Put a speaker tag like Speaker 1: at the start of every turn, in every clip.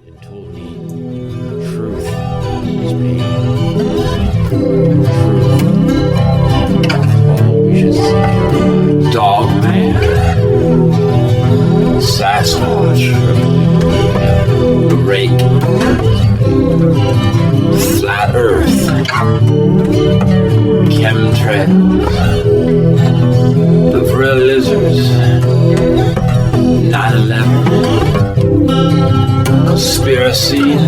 Speaker 1: and told me truth is pain. Truth. Oh, we should see Dog Man, Sasquatch, the Rake, Flat Earth, Chemtrails, the Vril Lizards, 9/11, Conspiracy.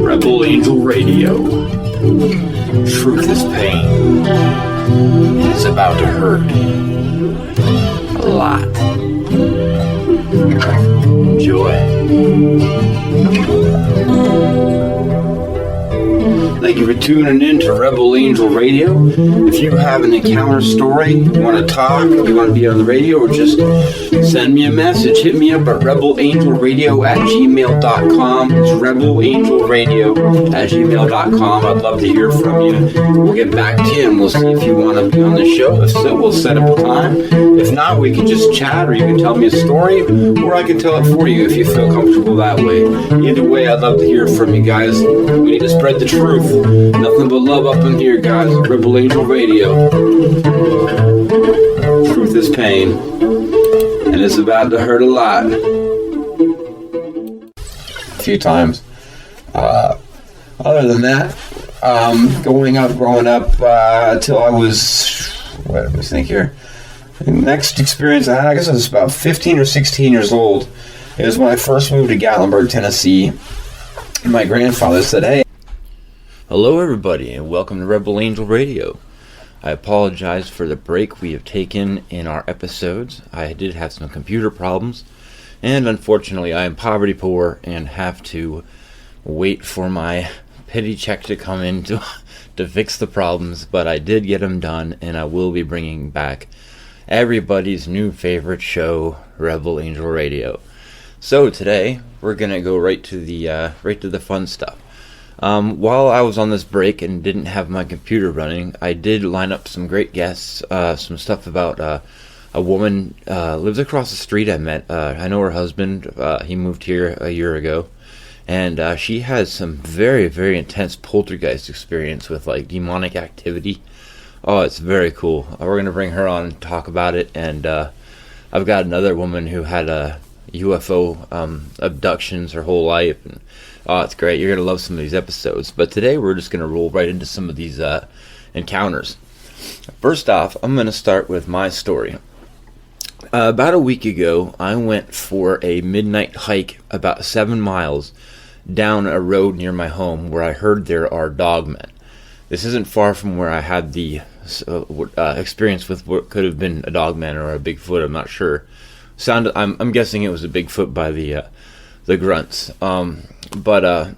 Speaker 1: Rebel Angel Radio. Truth is pain. It's about to hurt. A lot. Enjoy. Thank you for tuning in to Rebel Angel Radio. If you have an encounter story, you want to talk, you want to be on the radio, or just send me a message, hit me up at rebelangelradio@gmail.com. It's rebelangelradio@gmail.com. I'd love to hear from you. We'll get back to you and we'll see if you want to be on the show. If so, we'll set up a time. If not, we can just chat, or you can tell me a story, or I can tell it for you if you feel comfortable that way. Either way, I'd love to hear from you guys. We need to spread the truth. Nothing but love up in here, guys. Rebel Angel Radio. Truth is pain, and it's about to hurt a lot. A few times. Other than that, growing up, till I was, what do I think here? The next experience I had, I guess I was about 15 or 16 years old. It was when I first moved to Gatlinburg, Tennessee. And my grandfather said, "Hey." Hello everybody, and welcome to Rebel Angel Radio. I apologize for the break we have taken in our episodes. I did have some computer problems, and unfortunately I am poverty poor and have to wait for my petty check to come in to fix the problems, but I did get them done, and I will be bringing back everybody's new favorite show, Rebel Angel Radio. So today, we're going to go right to the fun stuff. While I was on this break and didn't have my computer running, I did line up some great guests, some stuff about a woman lives across the street I met. I know her husband. He moved here a year ago, and she has some very, very intense poltergeist experience with like demonic activity. Oh, it's very cool. We're going to bring her on and talk about it, and I've got another woman who had a UFO abductions her whole life, and oh, it's great. You're going to love some of these episodes. But today we're just going to roll right into some of these encounters. First off, I'm going to start with my story. About a week ago, I went for a midnight hike about 7 miles down a road near my home where I heard there are dogmen. This isn't far from where I had the experience with what could have been a dogman or a Bigfoot. I'm not sure. I'm guessing it was a Bigfoot by the grunts. But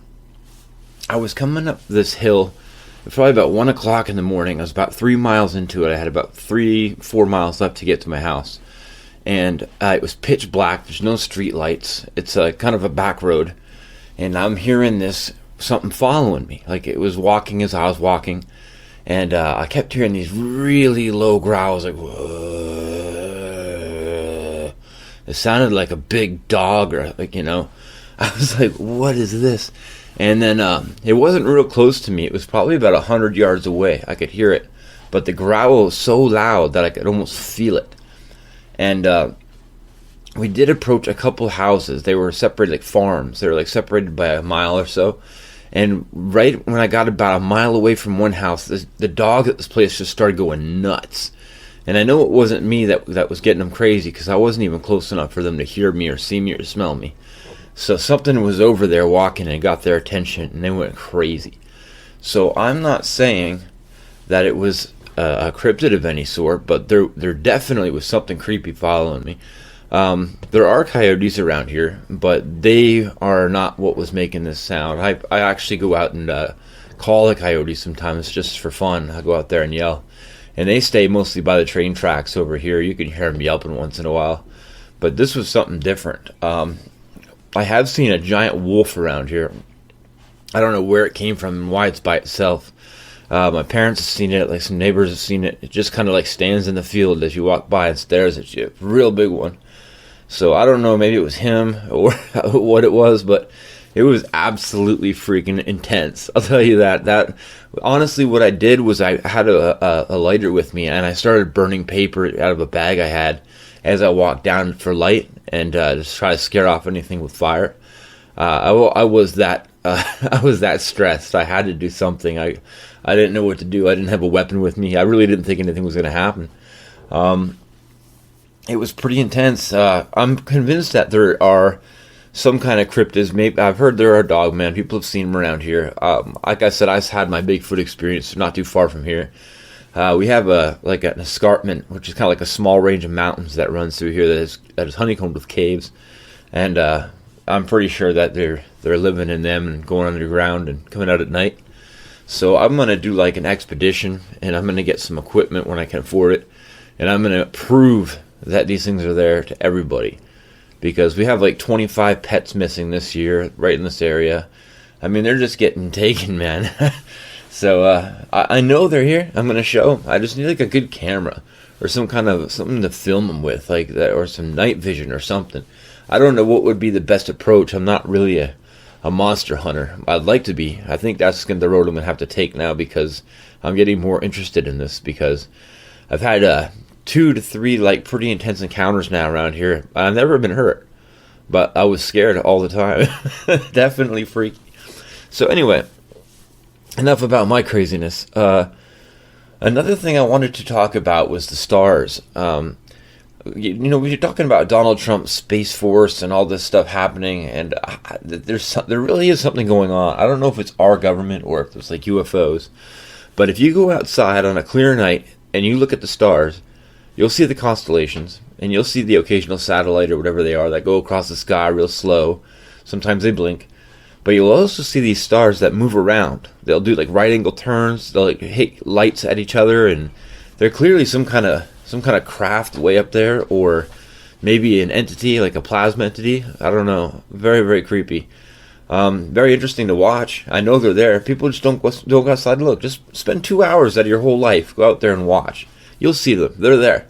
Speaker 1: I was coming up this hill. It was probably about 1 o'clock in the morning. I was about 3 miles into it. I had about 3-4 miles left to get to my house. And it was pitch black. There's no street lights. It's kind of a back road. And I'm hearing something following me. Like it was walking as I was walking. And I kept hearing these really low growls. Like, whoa. It sounded like a big dog, or like, I was like, what is this? And then it wasn't real close to me. It was probably about 100 yards away. I could hear it. But the growl was so loud that I could almost feel it. And we did approach a couple houses. They were separated like farms. They were like separated by a mile or so. And right when I got about a mile away from one house, the dog at this place just started going nuts. And I know it wasn't me that was getting them crazy, because I wasn't even close enough for them to hear me or see me or smell me.
Speaker 2: So something was over there walking and got their attention, and they went crazy. So I'm not saying that it was a cryptid of any sort, but there definitely was something creepy following me. There are coyotes around here, but they are not what was making this sound. I actually go out and call the coyotes sometimes just for fun. I go out there and yell. And they stay mostly by the train tracks over here. You can hear them yelping once in a while. But this was something different. I have seen a giant wolf around here. I don't know where it came from and why it's by itself. My parents have seen it, like some neighbors have seen it. It just kind of like stands in the field as you walk by and stares at you. Real big one. So I don't know, maybe it was him or what it was, but it was absolutely freaking intense. I'll tell you that. That honestly, what I did was I had a lighter with me, and I started burning paper out of a bag I had as I walked down for light, and just try to scare off anything with fire. I was that I was that stressed. I had to do something. I didn't know what to do. I didn't have a weapon with me. I really didn't think anything was going to happen. It was pretty intense. I'm convinced that there are some kind of cryptids. Maybe I've heard there are dogmen. People have seen them around here. Like I said, I've had my Bigfoot experience not too far from here. We have an escarpment, which is kind of like a small range of mountains that runs through here that is honeycombed with caves, and I'm pretty sure that they're living in them and going underground and coming out at night. So I'm gonna do like an expedition, and I'm gonna get some equipment when I can afford it, and I'm gonna prove that these things are there to everybody. Because we have like 25 pets missing this year right in this area. I mean, they're just getting taken, man. So I know they're here. I'm gonna show them. I just need like a good camera or something to film them with, like that, or some night vision or something. I don't know what would be the best approach. I'm not really a monster hunter. I'd like to be. I think that's the road I'm gonna have to take now, because I'm getting more interested in this, because I've had 2 to 3 like pretty intense encounters now around here. I've never been hurt, but I was scared all the time. Definitely freaky. So anyway, enough about my craziness. Another thing I wanted to talk about was the stars. We were talking about Donald Trump's Space Force and all this stuff happening, and there really is something going on. I don't know if it's our government or if it's like UFOs, but if you go outside on a clear night and you look at the stars, you'll see the constellations, and you'll see the occasional satellite or whatever they are that go across the sky real slow. Sometimes they blink. But you'll also see these stars that move around. They'll do like right angle turns. They'll like hit lights at each other, and they're clearly some kind of craft way up there, or maybe an entity, like a plasma entity. I don't know. Very, very creepy. Very interesting to watch. I know they're there. People just don't go outside and look. Just spend 2 hours out of your whole life. Go out there and watch. You'll see them. They're there.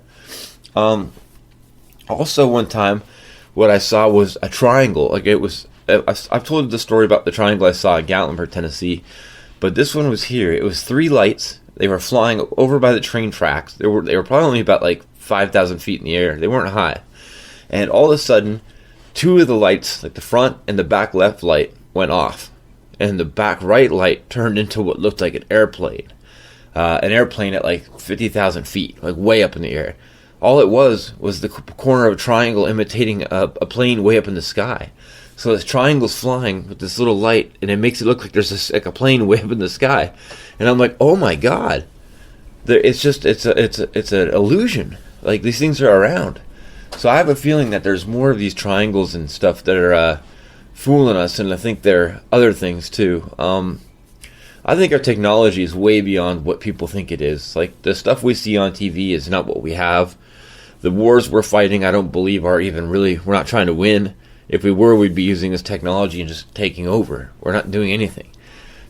Speaker 2: Also, one time, what I saw was a triangle. Like it was. I've told the story about the triangle I saw in Gatlinburg, Tennessee, but this one was here. It was 3 lights. They were flying over by the train tracks. They were probably only about like 5,000 feet in the air. They weren't high. And all of a sudden, 2 of the lights, like the front and the back left light, went off, and the back right light turned into what looked like an airplane. An airplane at like 50,000 feet, like way up in the air. All it was the corner of a triangle imitating a plane way up in the sky. So this triangle's flying with this little light, and it makes it look like there's like a plane way up in the sky. And I'm like, oh my god, it's an illusion. Like these things are around. So I have a feeling that there's more of these triangles and stuff that are fooling us, and I think there are other things too. I think our technology is way beyond what people think it is. Like the stuff we see on TV is not what we have. The wars we're fighting, I don't believe are even really. We're not trying to win. If we were, we'd be using this technology and just taking over. We're not doing anything.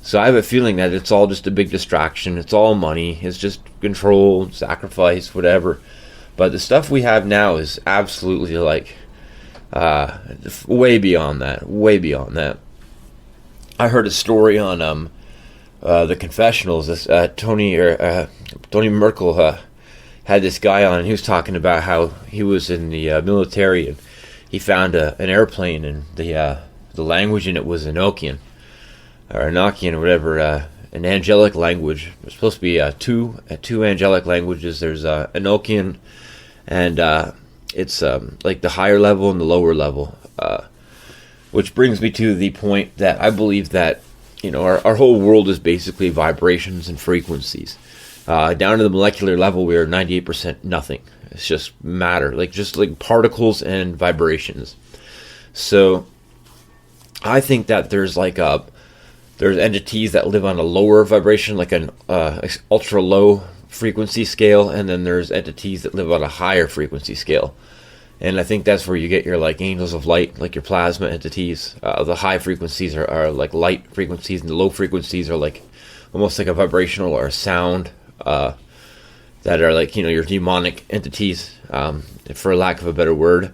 Speaker 2: So I have a feeling that it's all just a big distraction. It's all money. It's just control, sacrifice, whatever. But the stuff we have now is absolutely like way beyond that. Way beyond that. I heard a story on the confessionals. This Tony Merkel had this guy on, and he was talking about how he was in the military, and he found an airplane, and the language in it was Enochian, or whatever, an angelic language. There's supposed to be two angelic languages. There's Enochian, and it's like the higher level and the lower level. which brings me to the point that I believe that, our whole world is basically vibrations and frequencies. Down to the molecular level, we are 98% nothing. It's just matter, just like particles and vibrations. So I think that there's there's entities that live on a lower vibration, like an ultra low frequency scale, and then there's entities that live on a higher frequency scale. And I think that's where you get your angels of light, like your plasma entities. The high frequencies are like light frequencies, and the low frequencies are almost like a vibrational or a sound that are your demonic entities, for lack of a better word.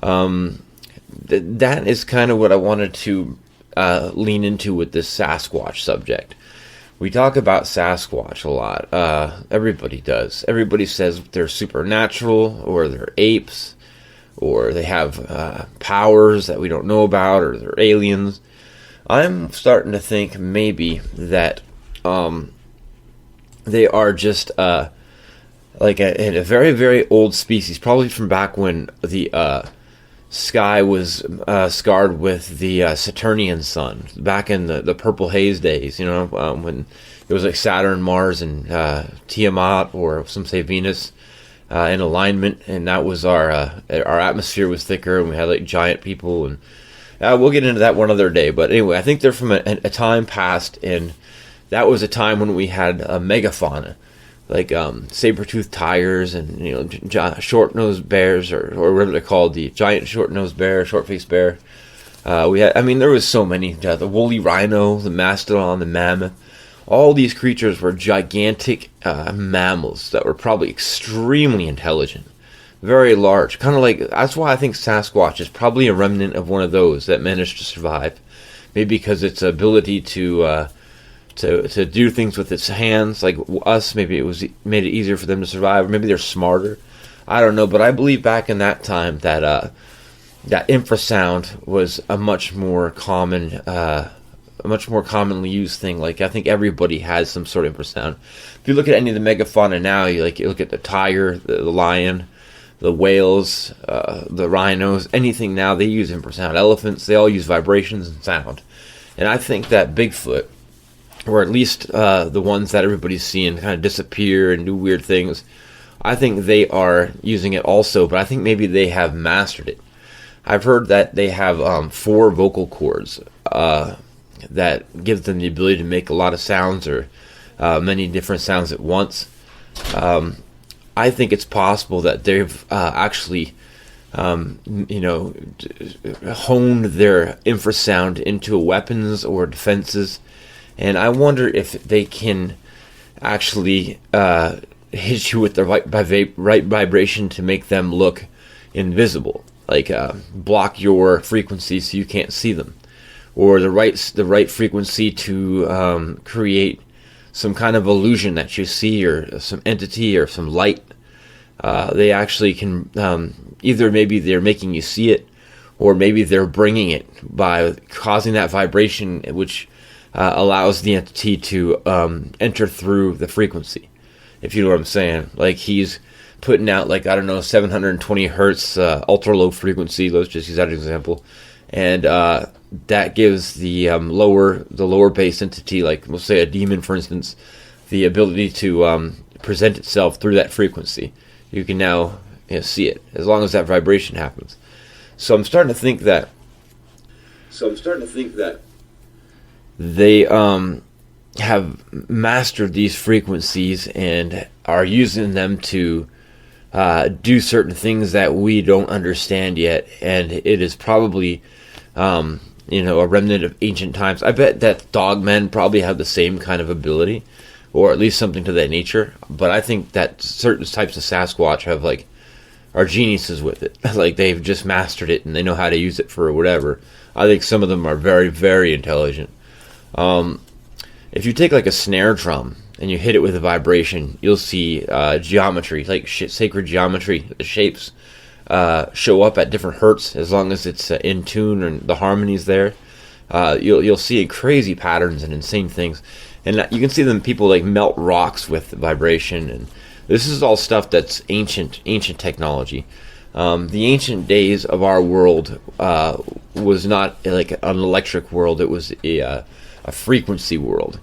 Speaker 2: That is kind of what I wanted to lean into with this Sasquatch subject. We talk about Sasquatch a lot. Everybody does. Everybody says they're supernatural, or they're apes, or they have powers that we don't know about, or they're aliens. I'm starting to think maybe that they are just a very, very old species, probably from back when the sky was scarred with the Saturnian sun, back in the purple haze days, when it was like Saturn, Mars, and Tiamat, or some say Venus, in alignment, and that was our atmosphere was thicker, and we had giant people, and we'll get into that one other day. But anyway, I think they're from a time past, and that was a time when we had a megafauna, saber-toothed tigers, and short-nosed bears, or whatever they're called, the giant short-nosed bear, short-faced bear. There was so many, the woolly rhino, the mastodon, the mammoth. All these creatures were gigantic mammals that were probably extremely intelligent, very large. That's why I think Sasquatch is probably a remnant of one of those that managed to survive. Maybe because its ability to do things with its hands, like us, maybe made it easier for them to survive, or maybe they're smarter. I don't know, but I believe back in that time that that infrasound was a much more commonly used thing. I think everybody has some sort of infrasound. If you look at any of the megafauna now, you look at the tiger, the lion, the whales, the rhinos, anything now, they use infrasound. Elephants, they all use vibrations and sound. And I think that Bigfoot, or at least the ones that everybody's seeing kind of disappear and do weird things, I think they are using it also, but I think maybe they have mastered it. I've heard that they have 4 vocal cords that gives them the ability to make a lot of sounds, or many different sounds at once. I think it's possible that they've actually honed their infrasound into weapons or defenses, and I wonder if they can actually hit you with the right vibration to make them look invisible, block your frequency so you can't see them, or the right frequency to create some kind of illusion that you see, or some entity, or some light. They actually can either maybe they're making you see it, or maybe they're bringing it by causing that vibration, which allows the entity to enter through the frequency, if you know what I'm saying. He's putting out 720 hertz ultra low frequency. Let's just use that as an example, and that gives the lower base entity, we'll say a demon, for instance, the ability to present itself through that frequency. You can now see it as long as that vibration happens. So I'm starting to think that they have mastered these frequencies and are using them to do certain things that we don't understand yet, and it is probably a remnant of ancient times. I bet that dogmen probably have the same kind of ability, or at least something to that nature. But I think that certain types of Sasquatch have are geniuses with it. They've just mastered it and they know how to use it for whatever. I think some of them are very, very intelligent. If you take a snare drum and you hit it with a vibration, you'll see geometry, sacred geometry. The shapes show up at different hertz as long as it's in tune and the harmony's there. You'll see crazy patterns and insane things, and you can see them. People melt rocks with vibration, and this is all stuff that's ancient technology. The ancient days of our world was not like an electric world. It was a frequency world.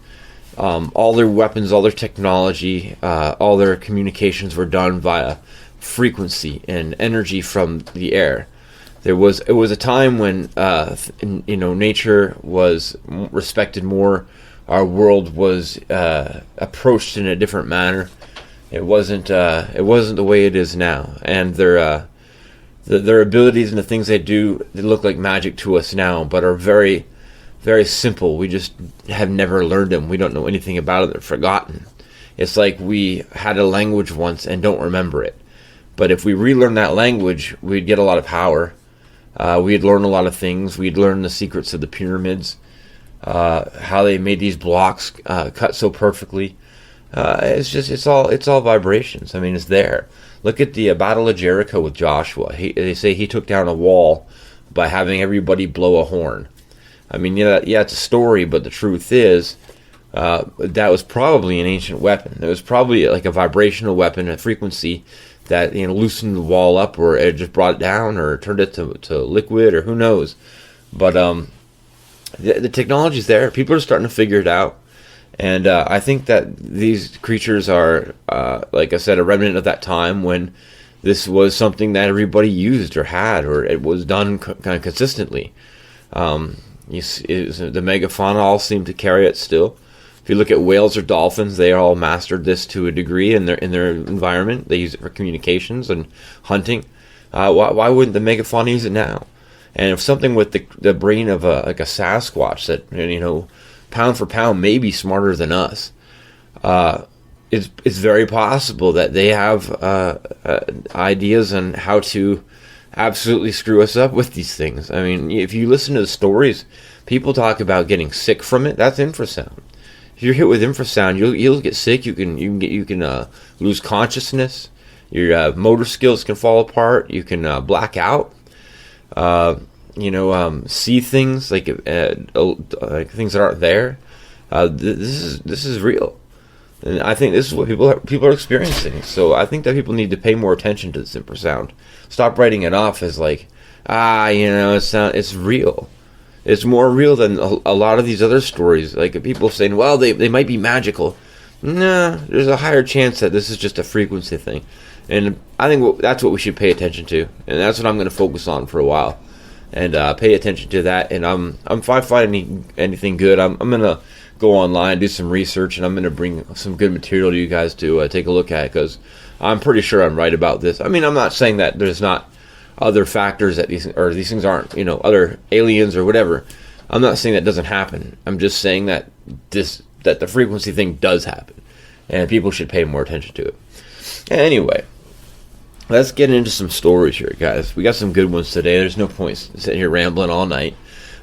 Speaker 2: All their weapons, all their technology, all their communications were done via frequency and energy from the air. It was a time when nature was respected more. Our world was approached in a different manner. It wasn't the way it is now, and their abilities and the things they do, they look like magic to us now, but are very, very simple. We just have never learned them. We don't know anything about it. They're forgotten. It's like we had a language once and don't remember it. But if we relearn that language, we'd get a lot of power. We'd learn a lot of things. We'd learn the secrets of the pyramids, how they made these blocks cut so perfectly. It's all vibrations. I mean, it's there. Look at the Battle of Jericho with Joshua. They say he took down a wall by having everybody blow a horn. I mean, it's a story, but the truth is that was probably an ancient weapon. It was probably like a vibrational weapon, a frequency that loosened the wall up, or it just brought it down, or turned it to liquid, or who knows. But the technology's there. People are starting to figure it out. And I think that these creatures are, like I said, a remnant of that time when this was something that everybody used or had, or it was done kind of consistently. The megafauna all seem to carry it still. If you look at whales or dolphins, they all mastered this to a degree in their environment. They use it for communications and hunting. Why wouldn't the megafauna use it now? And if something with the brain of a Sasquatch that pound for pound may be smarter than us, it's very possible that they have ideas on how to absolutely screw us up with these things. I mean, if you listen to the stories, people talk about getting sick from it. That's infrasound. If you're hit with infrasound, you'll get sick. You can lose consciousness. Your motor skills can fall apart. You can black out. See things like things that aren't there. This is real, and I think this is what people are experiencing. So I think that people need to pay more attention to this infrasound. Stop writing it off as like, it's real. It's more real than a lot of these other stories. Like people saying, well, they might be magical. Nah, there's a higher chance that this is just a frequency thing, and I think that's what we should pay attention to, and that's what I'm going to focus on for a while, and pay attention to that. And if I find anything good, I'm going to go online, do some research, and I'm going to bring some good material to you guys to take a look at, because I'm pretty sure I'm right about this. I mean, I'm not saying that there's not other factors that these things aren't, other aliens or whatever. I'm not saying that doesn't happen. I'm just saying that the frequency thing does happen, and people should pay more attention to it. Anyway, let's get into some stories here, guys. We got some good ones today. There's no point sitting here rambling all night.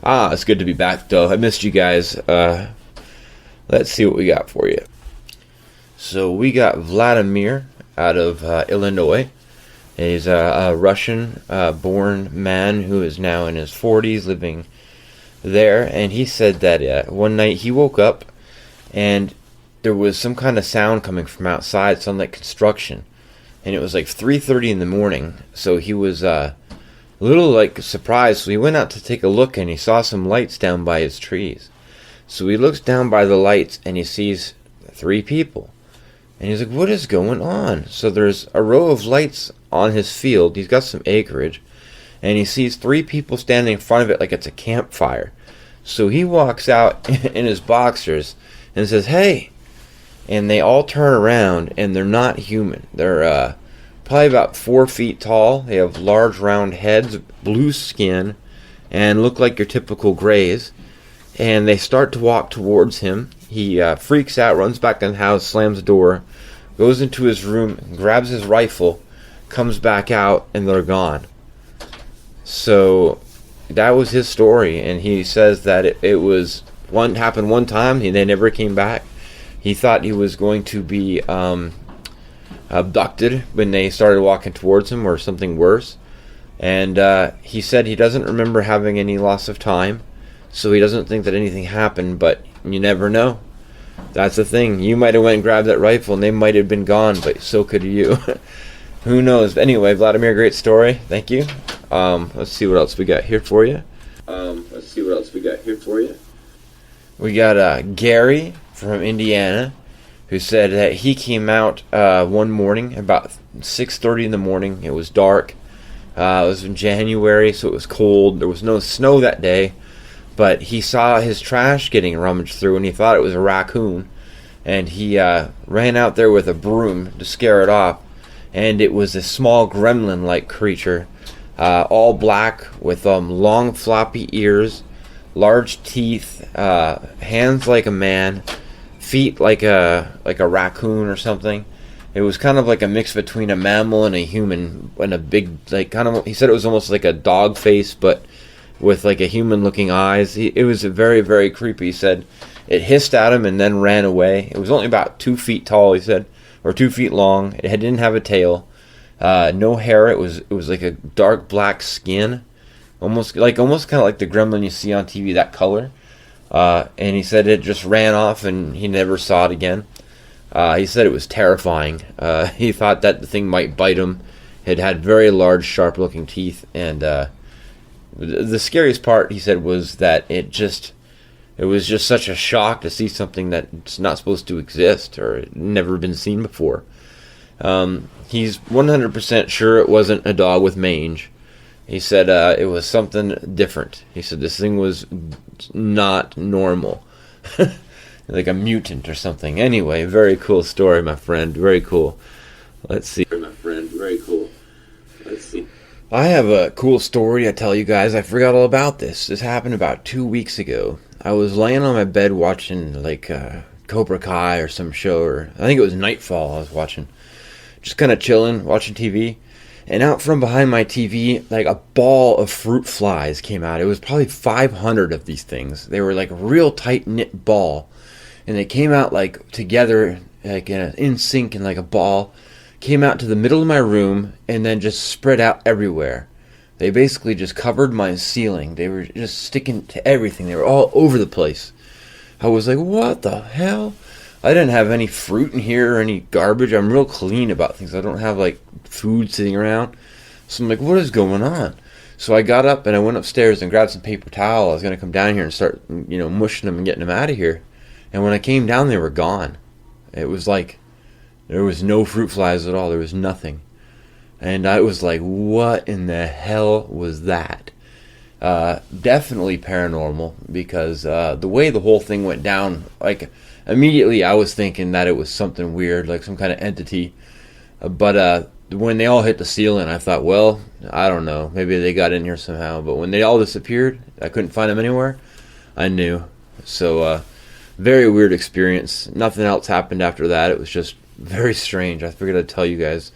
Speaker 2: It's good to be back, though. I missed you guys. Let's see what we got for you. So we got Vladimir out of Illinois. He's a Russian-born man who is now in his 40s, living there. And he said that one night he woke up and there was some kind of sound coming from outside, sounded like construction. And it was like 3:30 in the morning. So he was a little surprised. So he went out to take a look, and he saw some lights down by his trees. So he looks down by the lights and he sees 3 people. And he's like, what is going on? So there's a row of lights on his field. He's got some acreage. And he sees 3 people standing in front of it like it's a campfire. So he walks out in his boxers and says, hey. And they all turn around, and they're not human. They're probably about 4 feet tall. They have large round heads, blue skin, and look like your typical grays. And they start to walk towards him. He freaks out, runs back in the house, slams the door, goes into his room, grabs his rifle, comes back out, and they're gone. So that was his story, and he says that it happened one time, and they never came back. He thought he was going to be abducted when they started walking towards him, or something worse. And he said he doesn't remember having any loss of time, so he doesn't think that anything happened, but you never know. That's the thing. You might have went and grabbed that rifle, and they might have been gone, but so could you. Who knows? Anyway, Vladimir, great story. Thank you. Let's see what else we got here for you. Let's see what else we got here for you. We got Gary from Indiana, who said that he came out one morning about 6:30 in the morning. It was dark. It was in January, so it was cold. There was no snow that day, but he saw his trash getting rummaged through, and he thought it was a raccoon. And he ran out there with a broom to scare it off, and it was a small gremlin-like creature, all black with long floppy ears, large teeth, hands like a man, feet like a raccoon or something. It was kind of like a mix between a mammal and a human, and a big, like, kind of, he said it was almost like a dog face, but with like a human looking eyes. It was very, very creepy. He said it hissed at him and then ran away. It was only about 2 feet tall, he said, or 2 feet long. It didn't have a tail, no hair. It was like a dark black skin, almost kind of like the gremlin you see on TV, that color. And he said it just ran off and he never saw it again. He said it was terrifying. He thought that the thing might bite him. It had very large, sharp-looking teeth, and the scariest part, he said, was that it was just such a shock to see something that's not supposed to exist or never been seen before. He's 100% sure it wasn't a dog with mange. He said it was something different. He said this thing was not normal. Like a mutant or something. Anyway, very cool story, my friend. Very cool. Let's see. My friend, very cool. Let's see. I have a cool story to tell you guys. I forgot all about this. This happened about 2 weeks ago. I was laying on my bed watching like Cobra Kai or some show, or I think it was Nightfall I was watching. Just kind of chilling, watching TV. And out from behind my TV, like a ball of fruit flies came out. It was probably 500 of these things. They were like a real tight-knit ball. And they came out like together, like in sync and like a ball. Came out to the middle of my room and then just spread out everywhere. They basically just covered my ceiling. They were just sticking to everything. They were all over the place. I was like, what the hell? I didn't have any fruit in here or any garbage. I'm real clean about things. I don't have like food sitting around. So I'm like, what is going on? So I got up and I went upstairs and grabbed some paper towel. I was going to come down here and start, mushing them and getting them out of here. And when I came down, they were gone. It was like there was no fruit flies at all. There was nothing. And I was like, what in the hell was that? Definitely paranormal, because the way the whole thing went down, like immediately I was thinking that it was something weird, like some kind of entity. But when they all hit the ceiling, I thought, well, I don't know. Maybe they got in here somehow. But when they all disappeared, I couldn't find them anywhere. I knew. So, very weird experience. Nothing else happened after that. It was just very strange. I figured I'd tell you guys.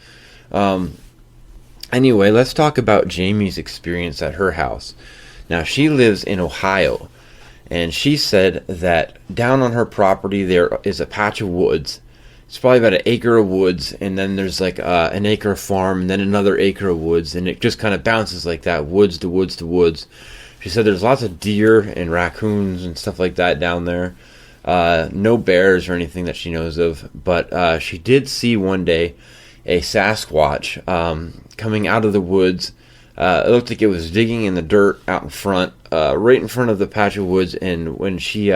Speaker 2: Anyway, let's talk about Jamie's experience at her house. Now, she lives in Ohio, and she said that down on her property there is a patch of woods. It's probably about an acre of woods, and then there's like an acre of farm, and then another acre of woods, and it just kind of bounces like that, woods to woods to woods. She said there's lots of deer and raccoons and stuff like that down there. No bears or anything that she knows of, but she did see one day a Sasquatch coming out of the woods. It looked like it was digging in the dirt out in front, right in front of the patch of woods, and when she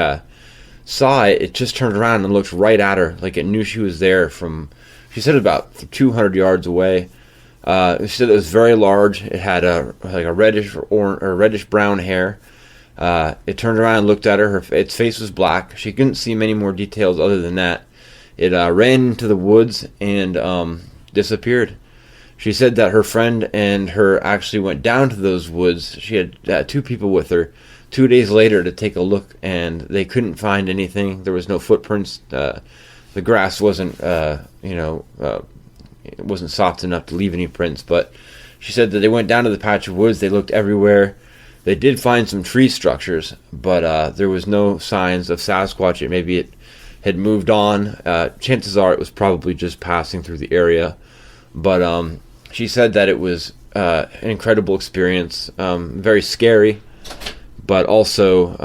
Speaker 2: saw it, it just turned around and looked right at her, like it knew she was there from, she said, about 200 yards away. She said it was very large. It had a reddish or reddish brown hair. It turned around and looked at her. Its face was black. She couldn't see many more details other than that. It ran into the woods and disappeared. She said that her friend and her actually went down to those woods. She had 2 people with her 2 days later to take a look, and they couldn't find anything. There was no footprints. The grass wasn't, it wasn't soft enough to leave any prints. But she said that they went down to the patch of woods. They looked everywhere. They did find some tree structures, but there was no signs of Sasquatch. Maybe it had moved on. Chances are it was probably just passing through the area. But she said that it was an incredible experience, very scary, but also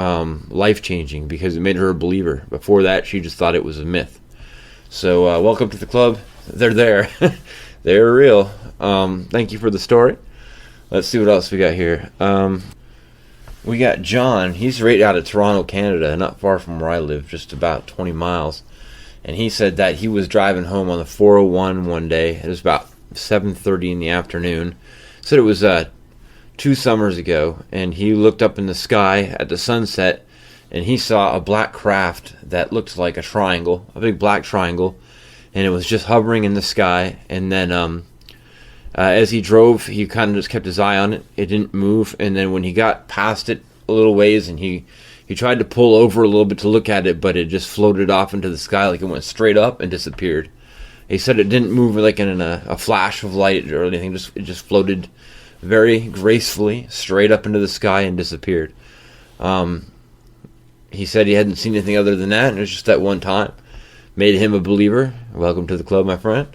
Speaker 2: life-changing because it made her a believer. Before that, she just thought it was a myth. So welcome to the club. They're there. They're real. Thank you for the story. Let's see what else we got here. We got John. He's right out of Toronto, Canada, not far from where I live, just about 20 miles. And he said that he was driving home on the 401 one day. It was about 7:30 in the afternoon. Said it was 2 summers ago, and he looked up in the sky at the sunset, and he saw a black craft that looked like a triangle, a big black triangle, and it was just hovering in the sky. And then as he drove, he kind of just kept his eye on it. It didn't move, and then when he got past it a little ways, and he tried to pull over a little bit to look at it, but it just floated off into the sky, like it went straight up and disappeared. He said it didn't move like in a flash of light or anything. It just floated very gracefully straight up into the sky and disappeared. He said he hadn't seen anything other than that, and it was just that one time. Made him a believer. Welcome to the club, my friend.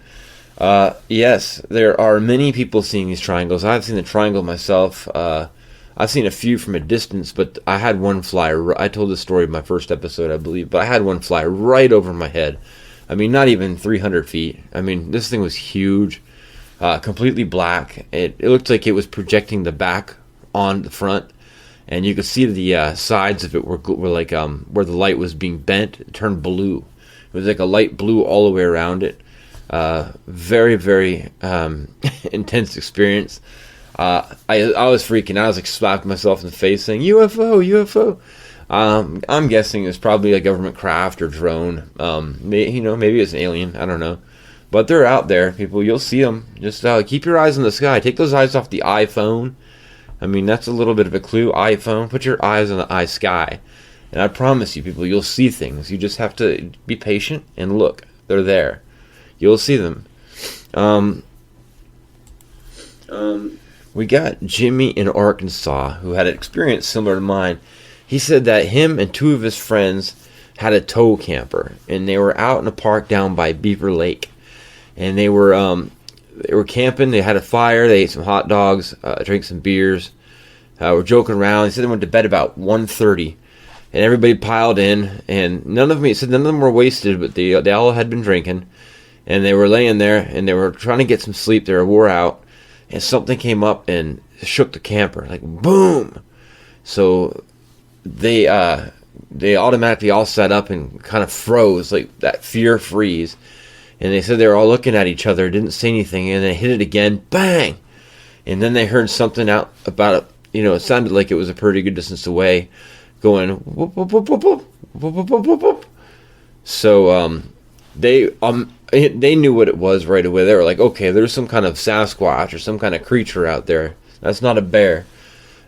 Speaker 2: Yes, there are many people seeing these triangles. I've seen the triangle myself. I've seen a few from a distance, but I had one fly. I told this story in my first episode, I believe, but I had one fly right over my head. I mean, not even 300 feet. I mean, this thing was huge, completely black. It looked like it was projecting the back on the front, and you could see the sides of it were like where the light was being bent. It turned blue. It was like a light blue all the way around it. Very, very intense experience. I was freaking out. I was like slapping myself in the face saying, UFO, UFO. I'm guessing it's probably a government craft or drone. Maybe it's an alien. I don't know. But they're out there, people. You'll see them. Just keep your eyes on the sky. Take those eyes off the iPhone. I mean, that's a little bit of a clue. iPhone. Put your eyes on the sky. And I promise you, people, you'll see things. You just have to be patient and look. They're there. You'll see them. We got Jimmy in Arkansas who had an experience similar to mine. He said that him and 2 of his friends had a tow camper, and they were out in a park down by Beaver Lake, and they were camping. They had a fire. They ate some hot dogs, drank some beers, were joking around. He said they went to bed about 1:30, and everybody piled in. And none of them were wasted, but they all had been drinking, and they were laying there and they were trying to get some sleep. They were wore out. And something came up and shook the camper, like boom. So they automatically all sat up and kind of froze, like that fear freeze. And they said they were all looking at each other, didn't say anything, and then hit it again, bang. And then they heard something out about it. It sounded like it was a pretty good distance away, going whoop whoop whoop whoop whoop whoop whoop whoop whoop. So they knew what it was right away. They were like, okay, there's some kind of Sasquatch or some kind of creature out there. That's not a bear.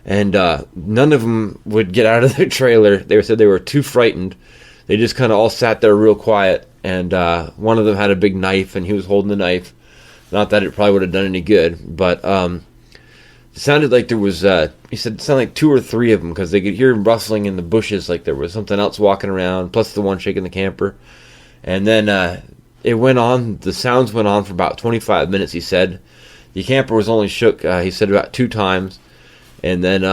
Speaker 2: And none of them would get out of their trailer. They said they were too frightened. They just kind of all sat there real quiet. And one of them had a big knife, and he was holding the knife. Not that it probably would have done any good, but it sounded like there was, he said it sounded like 2 or 3 of them, because they could hear him rustling in the bushes like there was something else walking around, plus the one shaking the camper. And then it went on. The sounds went on for about 25 minutes, he said. The camper was only shook, he said, about 2 times. And then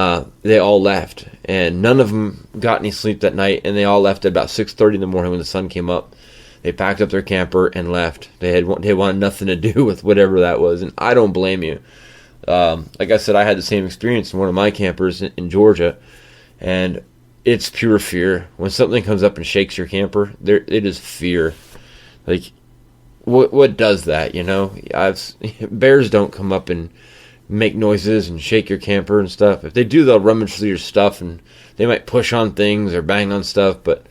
Speaker 2: they all left. And none of them got any sleep that night. And they all left at about 6:30 in the morning when the sun came up. They packed up their camper and left. They wanted nothing to do with whatever that was. And I don't blame you. Like I said, I had the same experience in one of my campers in Georgia. And it's pure fear. When something comes up and shakes your camper, it is fear. Like, what does that, Bears don't come up and make noises and shake your camper and stuff. If they do, they'll rummage through your stuff, and they might push on things or bang on stuff, but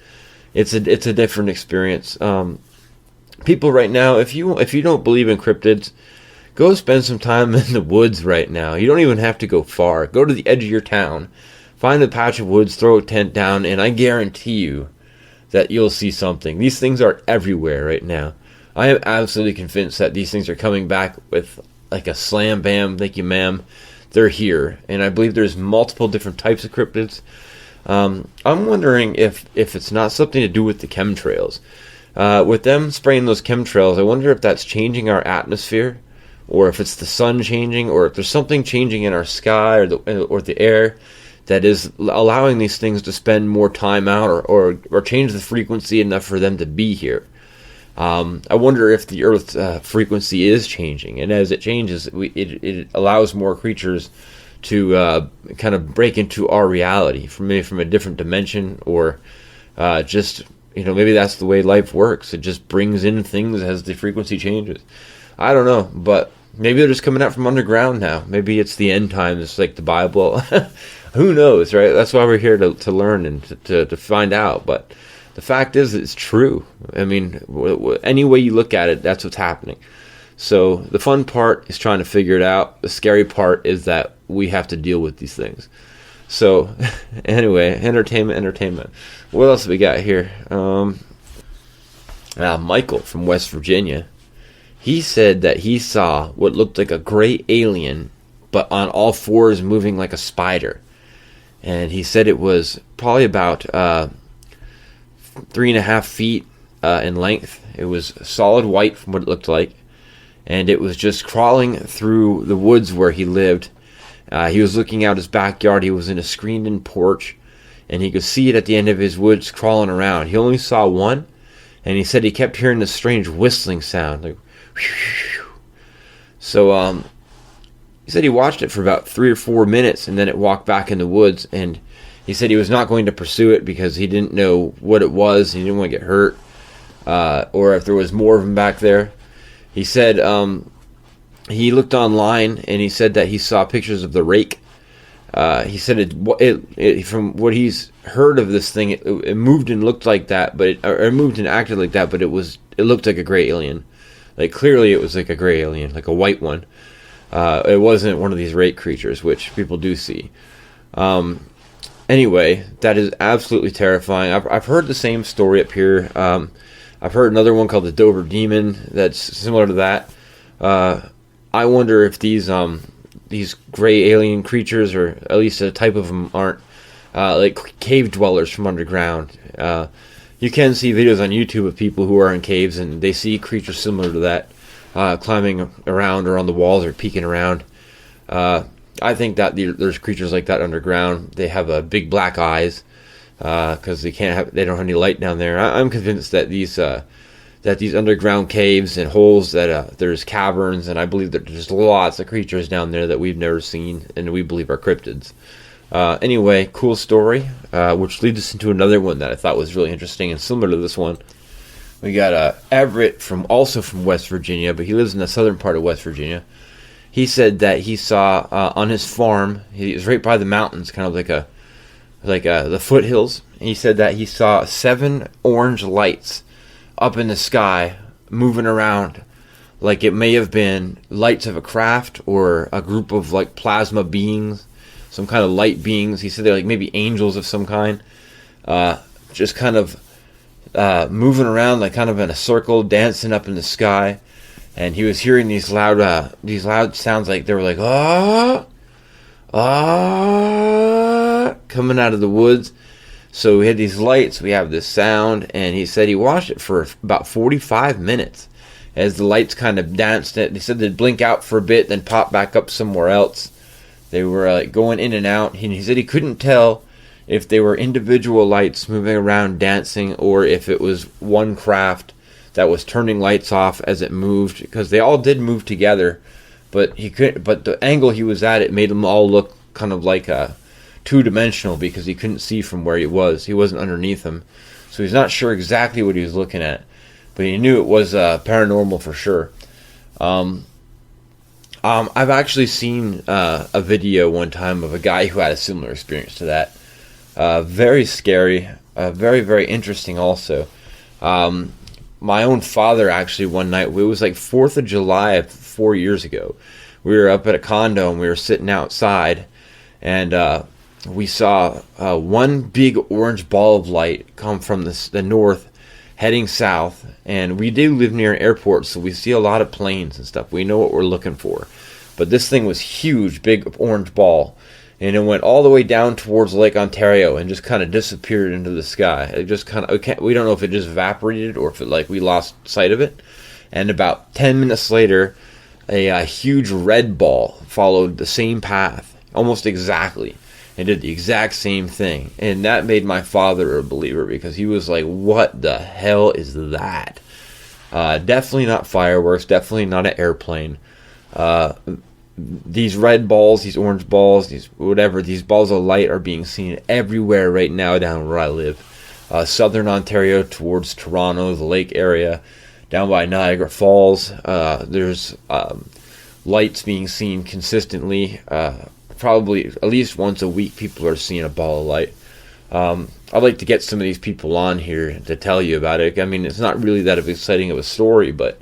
Speaker 2: it's a different experience. People right now, if you don't believe in cryptids, go spend some time in the woods right now. You don't even have to go far. Go to the edge of your town, find a patch of woods, throw a tent down, and I guarantee you that you'll see something. These things are everywhere right now. I am absolutely convinced that these things are coming back with like a slam bam, thank you ma'am. They're here, and I believe there's multiple different types of cryptids. I'm wondering if it's not something to do with the chemtrails. With them spraying those chemtrails, I wonder if that's changing our atmosphere, or if it's the sun changing, or if there's something changing in our sky or the air that is allowing these things to spend more time out or change the frequency enough for them to be here. I wonder if the Earth's frequency is changing, and as it changes, it allows more creatures to kind of break into our reality from a different dimension, or just, maybe that's the way life works. It just brings in things as the frequency changes. I don't know, but maybe they're just coming out from underground now. Maybe it's the end times. It's like the Bible. Who knows, right? That's why we're here to learn and to find out. But the fact is, it's true. I mean, any way you look at it, that's what's happening. So the fun part is trying to figure it out. The scary part is that we have to deal with these things. So anyway, entertainment. What else have we got here? Michael from West Virginia. He said that he saw what looked like a gray alien, but on all fours moving like a spider. And he said it was probably about 3.5 feet in length. It was solid white from what it looked like. And it was just crawling through the woods where he lived. He was looking out his backyard. He was in a screened-in porch, and he could see it at the end of his woods crawling around. He only saw one, and he said he kept hearing this strange whistling sound, like whew. So he said he watched it for about 3 or 4 minutes, and then it walked back in the woods. And he said he was not going to pursue it because he didn't know what it was. He didn't want to get hurt, or if there was more of them back there. He said he looked online, and he said that he saw pictures of the rake. He said it from what he's heard of this thing, it moved and looked like that, but it moved and acted like that, but it looked like a gray alien. Like, clearly it was like a gray alien, like a white one. It wasn't one of these rake creatures, which people do see. Anyway, that is absolutely terrifying. I've heard the same story up here. I've heard another one called the Dover Demon that's similar to that. I wonder if these gray alien creatures, or at least a type of them, aren't like cave dwellers from underground. You can see videos on YouTube of people who are in caves, and they see creatures similar to that, climbing around or on the walls or peeking around. I think that there's creatures like that underground. They have big black eyes because they don't have any light down there. I'm convinced that these underground caves and holes, that there's caverns, and I believe that there's lots of creatures down there that we've never seen and we believe are cryptids. Anyway, cool story, which leads us into another one that I thought was really interesting and similar to this one. We got Everett also from West Virginia, but he lives in the southern part of West Virginia. He said that he saw on his farm, he was right by the mountains, kind of like the foothills. He said that he saw 7 orange lights up in the sky moving around, like it may have been lights of a craft or a group of like plasma beings, some kind of light beings. He said they're like maybe angels of some kind, just kind of moving around like kind of in a circle, dancing up in the sky. And he was hearing these loud sounds, like they were like coming out of the woods. So we had these lights, we have this sound, and he said he watched it for about 45 minutes as the lights kind of danced. They said they'd blink out for a bit, then pop back up somewhere else. They were like going in and out. He said he couldn't tell if they were individual lights moving around dancing, or if it was one craft that was turning lights off as it moved, because they all did move together, but the angle he was at, it made them all look kind of like two-dimensional, because he couldn't see from where he was. He wasn't underneath them, so he's not sure exactly what he was looking at, but he knew it was paranormal for sure. I've actually seen a video one time of a guy who had a similar experience to that. Very scary, very, very interesting also. My own father, actually, one night, it was like 4th of July 4 years ago. We were up at a condo, and we were sitting outside, and we saw one big orange ball of light come from the north, heading south. And we do live near an airport, so we see a lot of planes and stuff. We know what we're looking for. But this thing was huge, big orange ball. And it went all the way down towards Lake Ontario and just kind of disappeared into the sky. It just kind of, we don't know if it just evaporated or if we lost sight of it. And about 10 minutes later, a huge red ball followed the same path, almost exactly, and did the exact same thing. And that made my father a believer, because he was like, what the hell is that? Definitely not fireworks, definitely not an airplane. these red balls, these orange balls, these balls of light are being seen everywhere right now down where I live. Southern Ontario towards Toronto, the lake area, down by Niagara Falls. There's lights being seen consistently. Probably at least once a week people are seeing a ball of light. I'd like to get some of these people on here to tell you about it. I mean, it's not really that exciting of a story, but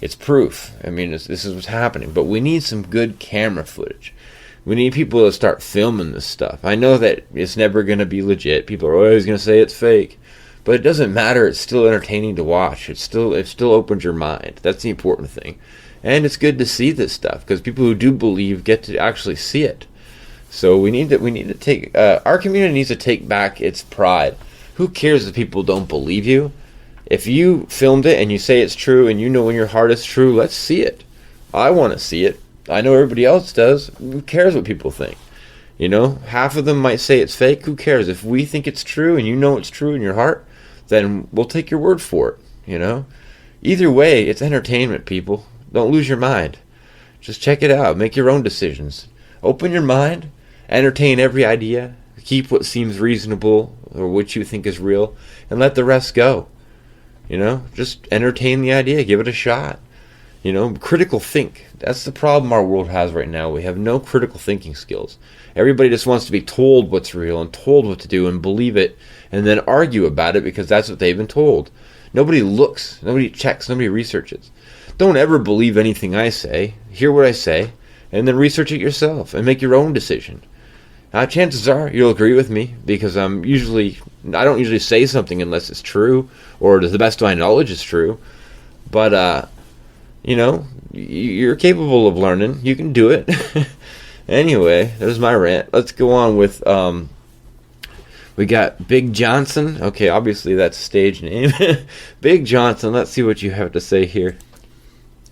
Speaker 2: it's proof. I mean, this is what's happening. But we need some good camera footage. We need people to start filming this stuff. I know that it's never going to be legit. People are always going to say it's fake. But it doesn't matter. It's still entertaining to watch. It still opens your mind. That's the important thing. And it's good to see this stuff because people who do believe get to actually see it. So we need to take our community needs to take back its pride. Who cares if people don't believe you? If you filmed it and you say it's true and you know in your heart it's true, let's see it. I want to see it. I know everybody else does. Who cares what people think? You know, half of them might say it's fake. Who cares? If we think it's true and you know it's true in your heart, then we'll take your word for it, you know? Either way, it's entertainment, people. Don't lose your mind. Just check it out. Make your own decisions. Open your mind. Entertain every idea. Keep what seems reasonable or what you think is real, and let the rest go. You know, just entertain the idea. Give it a shot. You know, critical think. That's the problem our world has right now. We have no critical thinking skills. Everybody just wants to be told what's real and told what to do and believe it and then argue about it because that's what they've been told. Nobody looks. Nobody checks. Nobody researches. Don't ever believe anything I say. Hear what I say and then research it yourself and make your own decision. Chances are you'll agree with me because I don't usually say something unless it's true or to the best of my knowledge is true. But, you know, you're capable of learning. You can do it. Anyway, there's my rant. Let's go on with, we got Big Johnson. Okay, obviously that's a stage name. Big Johnson, let's see what you have to say here.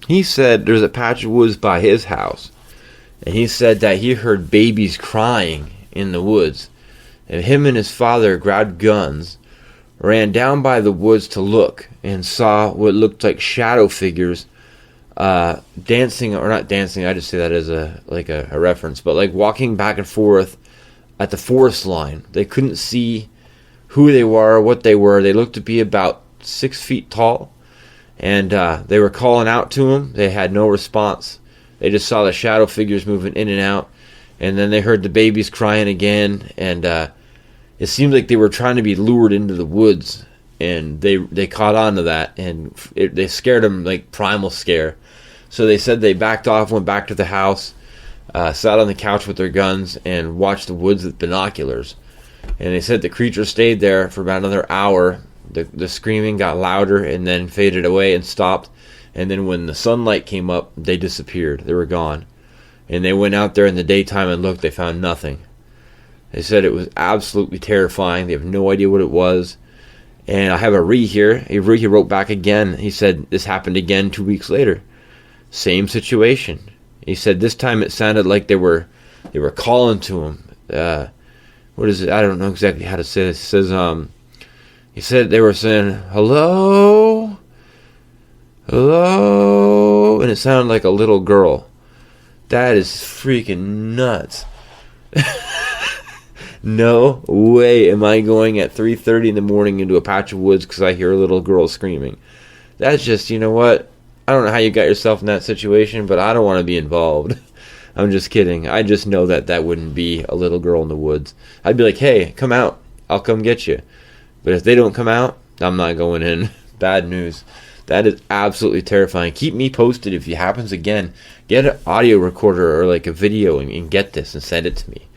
Speaker 2: He said there's a patch of woods by his house. And he said that he heard babies crying in the woods. And him and his father grabbed guns, ran down by the woods to look, and saw what looked like shadow figures dancing, or not dancing, I just say that as a reference, but like walking back and forth at the forest line. They couldn't see who they were, what they were. They looked to be about 6 feet tall. And they were calling out to him. They had no response. They just saw the shadow figures moving in and out. And then they heard the babies crying again. And it seemed like they were trying to be lured into the woods. And they caught on to that. And they scared them like primal scare. So they said they backed off, went back to the house, sat on the couch with their guns, and watched the woods with binoculars. And they said the creature stayed there for about another hour. The screaming got louder and then faded away and stopped. And then when the sunlight came up, they disappeared. They were gone. And they went out there in the daytime and looked. They found nothing. They said it was absolutely terrifying. They have no idea what it was. And I have a here. He wrote back again. He said this happened again 2 weeks later. Same situation. He said this time it sounded like they were calling to him. What is it? I don't know exactly how to say this. It says, he said they were saying, hello? Hello? And it sounded like a little girl. That is freaking nuts. No way am I going at 3:30 in the morning into a patch of woods because I hear a little girl screaming. That's just, you know what? I don't know how you got yourself in that situation, but I don't want to be involved. I'm just kidding. I just know that wouldn't be a little girl in the woods. I'd be like, hey, come out. I'll come get you. But if they don't come out, I'm not going in. Bad news. That is absolutely terrifying. Keep me posted if it happens again. Get an audio recorder or like a video and get this and send it to me.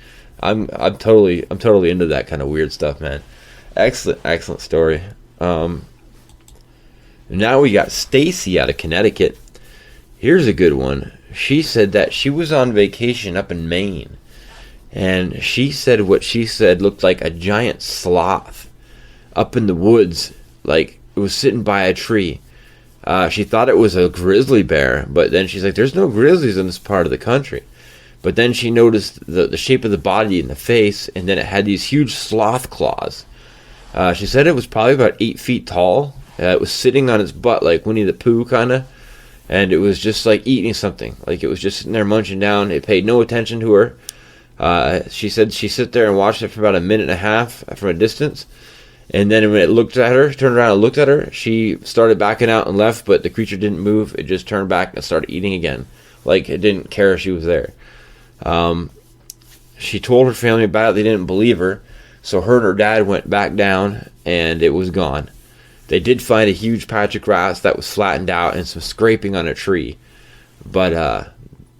Speaker 2: I'm totally into that kind of weird stuff, man. Excellent story. Now we got Stacy out of Connecticut. Here's a good one. She said that she was on vacation up in Maine, and she said what she said looked like a giant sloth up in the woods, like it was sitting by a tree. She thought it was a grizzly bear, but then she's like, there's no grizzlies in this part of the country. But then she noticed the shape of the body and the face, and then it had these huge sloth claws. She said it was probably about 8 feet tall. It was sitting on its butt like Winnie the Pooh, kind of. and it was just like eating something. Like it was just sitting there munching down. It paid no attention to her. She said she sit there and watched it for about a minute and a half from a distance. And then when it looked at her, turned around and looked at her, she started backing out and left, but the creature didn't move. It just turned back and started eating again. Like it didn't care she was there. She told her family about it. They didn't believe her. So her and her dad went back down, and it was gone. They did find a huge patch of grass that was flattened out and some scraping on a tree. But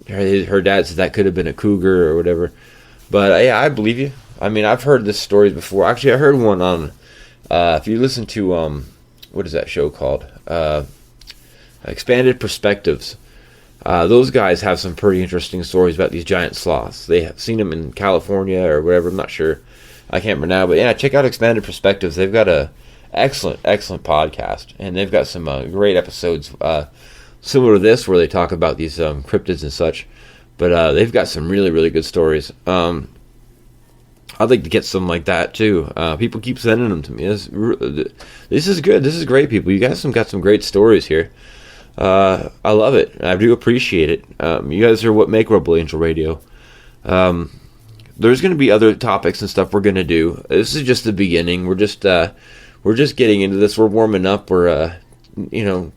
Speaker 2: her dad said that could have been a cougar or whatever. But yeah, I believe you. I mean, I've heard this stories before. Actually, I heard one on... if you listen to, what is that show called? Expanded Perspectives. Those guys have some pretty interesting stories about these giant sloths. They have seen them in California or whatever. I'm not sure. I can't remember now. But yeah, check out Expanded Perspectives. They've got a excellent podcast. And they've got some great episodes similar to this where they talk about these cryptids and such. But they've got some really, really good stories. I'd like to get some like that too. People keep sending them to me. This is good. This is great, people. You guys have got some great stories here. I love it. I do appreciate it. You guys are what make Rebel Angel Radio. There's going to be other topics and stuff we're going to do. This is just the beginning. We're just getting into this. We're warming up. We're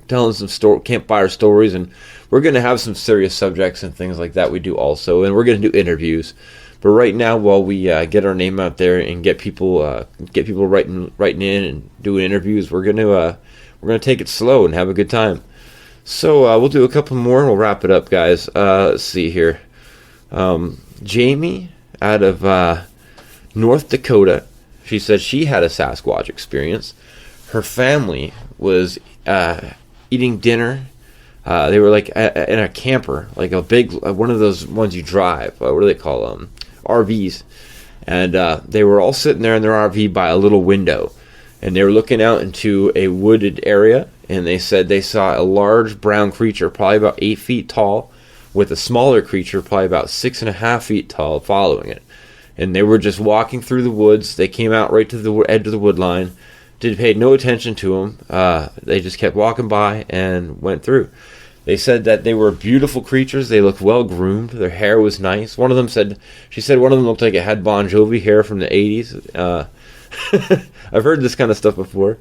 Speaker 2: telling some campfire stories, and we're going to have some serious subjects and things like that we do also, and we're going to do interviews. But right now, while we get our name out there and get people writing in and doing interviews, we're gonna take it slow and have a good time. So we'll do a couple more and we'll wrap it up, guys. Let's see here. Jamie out of North Dakota, she said she had a Sasquatch experience. Her family was eating dinner. They were like in a camper, like a big one of those ones you drive. What do they call them? RVs. And they were all sitting there in their RV by a little window, and they were looking out into a wooded area, and they said they saw a large brown creature probably about 8 feet tall with a smaller creature probably about 6.5 feet tall following it. And they were just walking through the woods. They came out right to the edge of the wood line, paid no attention to them. They just kept walking by and went through. They said that they were beautiful creatures. They looked well groomed. Their hair was nice. She said one of them looked like it had Bon Jovi hair from the 80s. I've heard this kind of stuff before.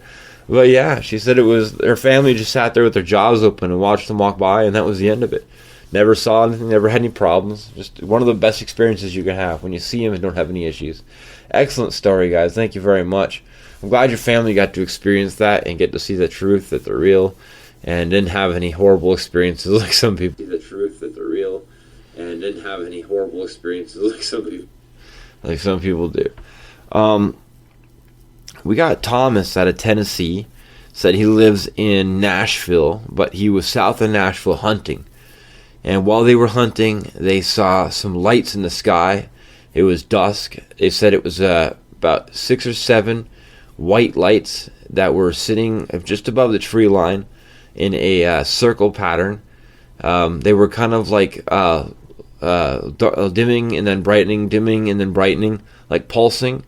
Speaker 2: But yeah, she said it was her family just sat there with their jaws open and watched them walk by, and that was the end of it. Never saw anything, never had any problems. Just one of the best experiences you can have when you see them and don't have any issues. Excellent story, guys. Thank you very much. I'm glad your family got to experience that and get to see the truth that they're real, and didn't have any horrible experiences like some people. The truth that they're real, and didn't have any horrible experiences like some people do. We got Thomas out of Tennessee. Said he lives in Nashville, but he was south of Nashville hunting. And while they were hunting, they saw some lights in the sky. It was dusk. They said it was about 6 or 7 white lights that were sitting just above the tree line in a circle pattern. They were kind of like dimming and then brightening, dimming and then brightening, like pulsing.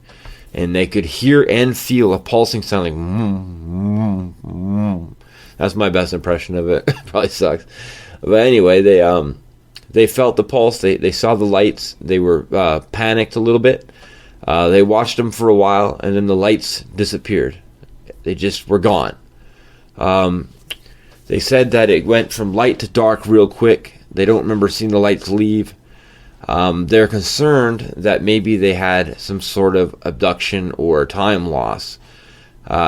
Speaker 2: And they could hear and feel a pulsing sound like That's my best impression of it. Probably sucks. But anyway, they felt the pulse. They saw the lights. They were panicked a little bit. They watched them for a while, and then the lights disappeared. They just were gone. They said that it went from light to dark real quick. They don't remember seeing the lights leave. They're concerned that maybe they had some sort of abduction or time loss.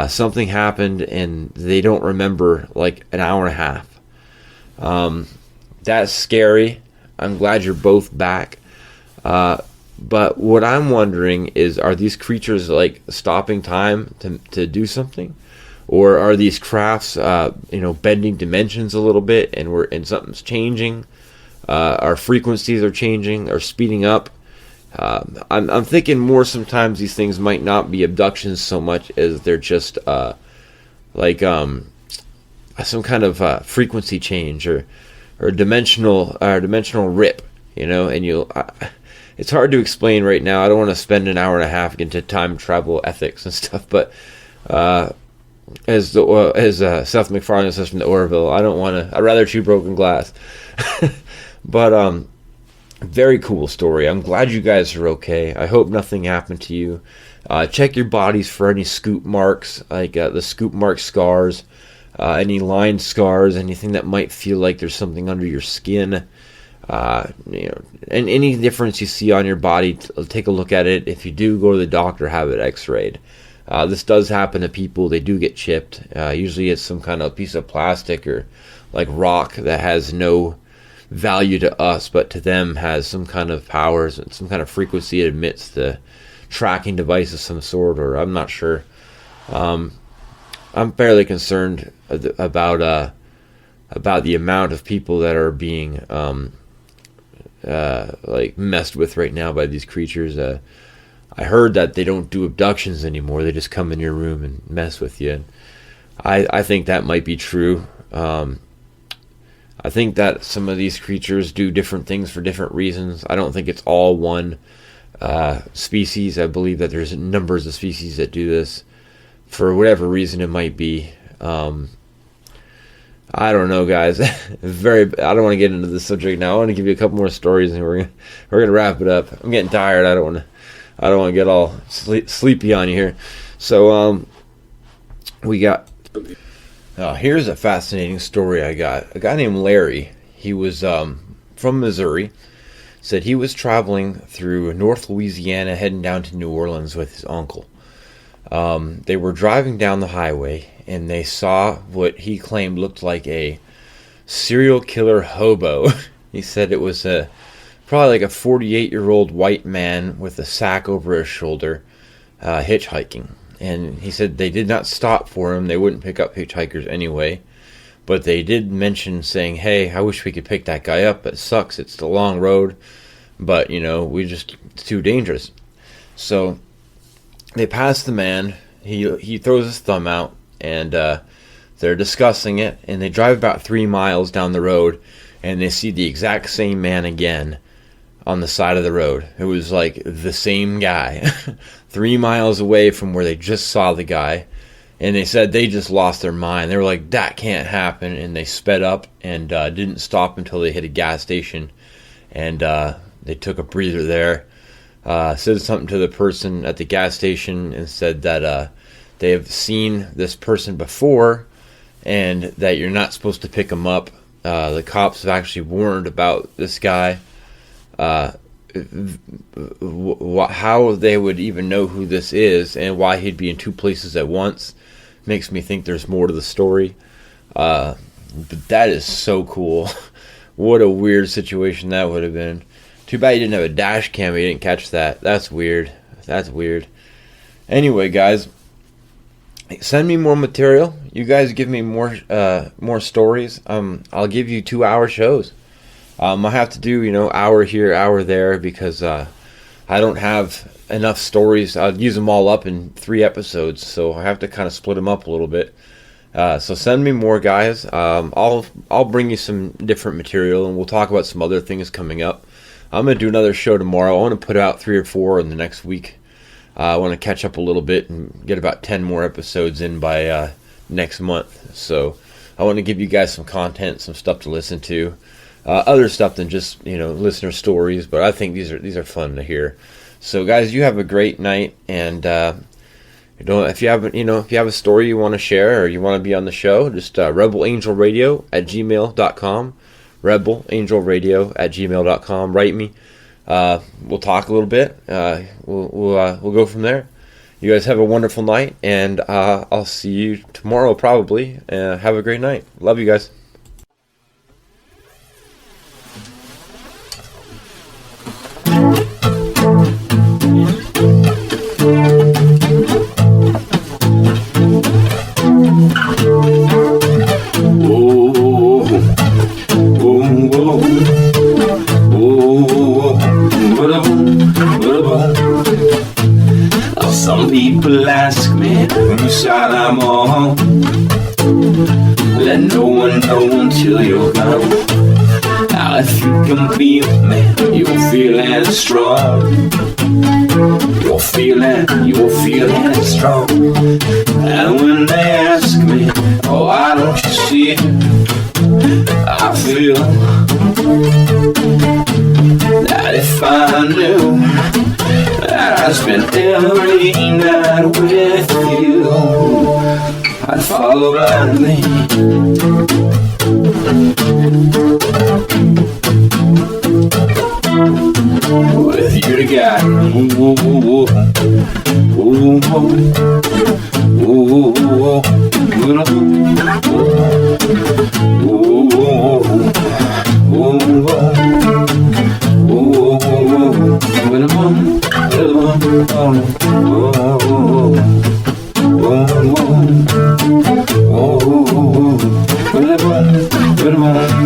Speaker 2: Something happened and they don't remember like an hour and a half. That's scary. I'm glad you're both back. But what I'm wondering is, are these creatures like stopping time to do something? Or are these crafts, bending dimensions a little bit and something's changing? Our frequencies are changing or speeding up. I'm thinking more sometimes these things might not be abductions so much as they're just some kind of frequency change or dimensional rip, and it's hard to explain right now. I don't want to spend an hour and a half into time travel ethics and stuff, but Seth MacFarlane says from the Orville, I'd rather chew broken glass. But very cool story. I'm glad you guys are okay. I hope nothing happened to you. Check your bodies for any scoop marks, like the scoop mark scars, any line scars, anything that might feel like there's something under your skin. And any difference you see on your body, take a look at it. If you do, go to the doctor, have it x-rayed. This does happen to people. They do get chipped. Usually it's some kind of piece of plastic or like rock that has no value to us, but to them has some kind of powers and some kind of frequency it emits, the tracking device of some sort, or I'm not sure. I'm fairly concerned about the amount of people that are being like messed with right now by these creatures. I heard that they don't do abductions anymore. They just come in your room and mess with you. And I think that might be true. I think that some of these creatures do different things for different reasons. I don't think it's all one species. I believe that there's numbers of species that do this for whatever reason it might be. I don't know, guys. I don't want to get into this subject now. I want to give you a couple more stories, and we're gonna wrap it up. I'm getting tired. I don't want to get all sleepy on you here. So we got. Here's a fascinating story I got. A guy named Larry. He was from Missouri. Said he was traveling through North Louisiana, heading down to New Orleans with his uncle. They were driving down the highway, and they saw what he claimed looked like a serial killer hobo. He said it was probably like a 48-year-old white man with a sack over his shoulder, hitchhiking. And he said they did not stop for him. They wouldn't pick up hitchhikers anyway. But they did mention saying, hey, I wish we could pick that guy up. It sucks. It's the long road. But, it's too dangerous. So they pass the man. He throws his thumb out. And they're discussing it. And they drive about 3 miles down the road. And they see the exact same man again on the side of the road. It was like the same guy. 3 miles away from where they just saw the guy. And they said they just lost their mind. They were like, that can't happen. And they sped up and didn't stop until they hit a gas station. And they took a breather there. Said something to the person at the gas station and said that they have seen this person before and that you're not supposed to pick him up. The cops have actually warned about this guy. How they would even know who this is and why he'd be in two places at once makes me think there's more to the story. But that is so cool. What a weird situation that would have been. Too bad you didn't have a dash cam. You didn't catch that. That's weird. Anyway, guys, send me more material. You guys give me more stories. I'll give you 2-hour shows. I have to do, hour here, hour there, because I don't have enough stories. I'll use them all up in 3 episodes, so I have to kind of split them up a little bit. So send me more, guys. I'll bring you some different material, and we'll talk about some other things coming up. I'm going to do another show tomorrow. I want to put out 3 or 4 in the next week. I want to catch up a little bit and get about 10 more episodes in by next month. So I want to give you guys some content, some stuff to listen to. Other stuff than just listener stories, but I think these are fun to hear. So guys, you have a great night, and if you have a story you want to share or you want to be on the show, just rebelangelradio@gmail.com, rebelangelradio@gmail.com. Write me. We'll talk a little bit. We'll go from there. You guys have a wonderful night, and I'll see you tomorrow probably. Have a great night. Love you guys.
Speaker 3: Some people ask me whose side I'm on. Let no one know until you're gone. Now if you can feel me, you'll feel as strong. You're feeling strong. And when they ask me, oh, why don't you see it? I feel that if I knew that I spent every night with you, I'd follow blindly. With you to guide me. Ooh, ooh, ooh. Ooh, ooh. Ooh, ooh, ooh.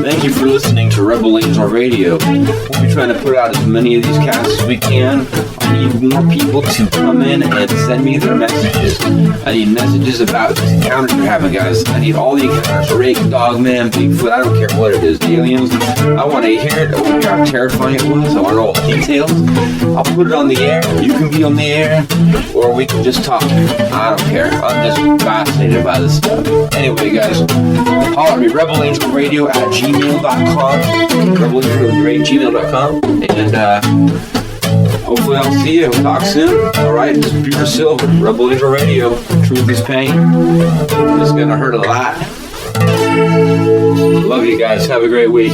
Speaker 3: Thank you for listening to Rebel Angel Radio. We'll be trying to put out as many of these casts as we can. I need more people to come in and send me their messages. I need messages about the encounters you're having, guys. I need all the encounters. Rake, Dogman, Bigfoot, I don't care what it is. Aliens. I want to hear it. I want to hear how terrifying it was. I want to know all the details. I'll put it on the air. You can be on the air. Or we can just talk. I don't care. I'm just fascinated by this stuff. Anyway, guys, holler at me. RebelAngelRadio@gmail.com. RebelAngelRadio@gmail.com. And, hopefully I'll see you. We'll talk soon. Alright, this is Peter Silver, Rebel Angel Radio. Truth is pain. It's gonna hurt a lot. Love you guys. Have a great week.